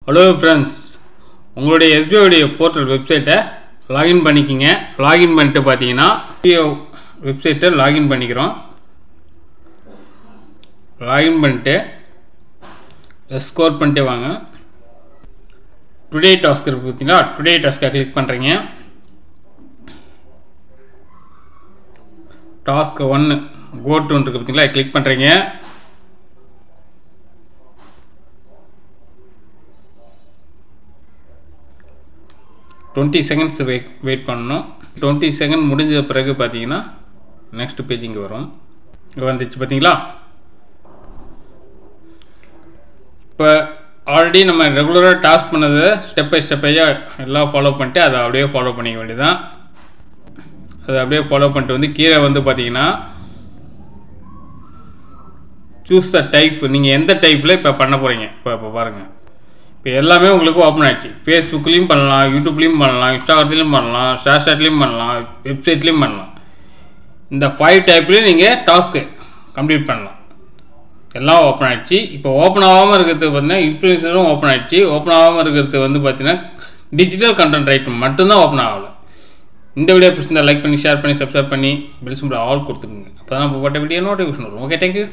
Hello friends, உங்களுடைய SBI portal வெப்சைட்டை login பண்ணிக்கிங்க. லாகின் பண்ணிட்டு பார்த்தீங்கன்னா வெப்சைட்டை லாகின் பண்ணிக்கிறோம். லாகின் பண்ணிட்டு ஸ்கோர் பண்ணிட்டு வாங்க. டுடே டாஸ்க் இருக்குது பார்த்தீங்களா, டுடே டாஸ்க்கை கிளிக் பண்ணுறீங்க. டாஸ்க் 1 கோ-டு இருக்குது பார்த்தீங்களா, கிளிக் பண்ணுறீங்க. டுவெண்ட்டி செகண்ட்ஸ் வெயிட் பண்ணணும். 20 செகண்ட் முடிஞ்ச பிறகு பார்த்தீங்கன்னா நெக்ஸ்ட் பேஜ் இங்கே வரும். இங்கே வந்துச்சு பார்த்தீங்களா. இப்போ ஆல்ரெடி நம்ம ரெகுலராக டாஸ்க் பண்ணதை ஸ்டெப் பை ஸ்டெப்பையாக எல்லாம் ஃபாலோ பண்ணிட்டு அதை அப்படியே ஃபாலோ பண்ணிக்க வேண்டியதுதான். அதை அப்படியே ஃபாலோ பண்ணிட்டு வந்து கீழே வந்து பார்த்தீங்கன்னா சூஸ் த டைப். நீங்கள் எந்த டைப்பில் இப்போ பண்ண போகிறீங்க. இப்போ பாருங்கள், இப்போ எல்லாமே உங்களுக்கு ஓப்பன் ஆகிடுச்சு. ஃபேஸ்புக்லேயும் பண்ணலாம், யூடியூப்லேயும் பண்ணலாம், இன்ஸ்டாகிராம்லேயும் பண்ணலாம், ஷேர்சாட்லேயும் பண்ணலாம், வெப்சைட்லேயும் பண்ணலாம். இந்த 5 டைப்லேயும் நீங்கள் டாஸ்க்கு கம்ப்ளீட் பண்ணலாம். எல்லாம் ஓப்பன் ஆகிடுச்சு. இப்போ ஓப்பன் ஆகாமல் இருக்கிறது பார்த்தீங்கன்னா இன்ஃப்ளூயன்சரும் ஓப்பன் ஆகிடுச்சு. ஓப்பன் ஆகாமல் இருக்கிறது வந்து பார்த்தீங்கன்னா டிஜிட்டல் கண்டென்ட் ரைட்டிங் மட்டும்தான் ஓப்பன் ஆகலை. இந்த வீடியோ பிடிச்சிருந்தா லைக் பண்ணி, ஷேர் பண்ணி, சப்ஸ்கிரைப் பண்ணி பெல் சிம்பிள் ஆல் கொடுத்துருங்க. அப்போ தான் இப்போ போட்ட வீடியோ நோட்டிஃபிகேஷன் வரும். Okay, thank you.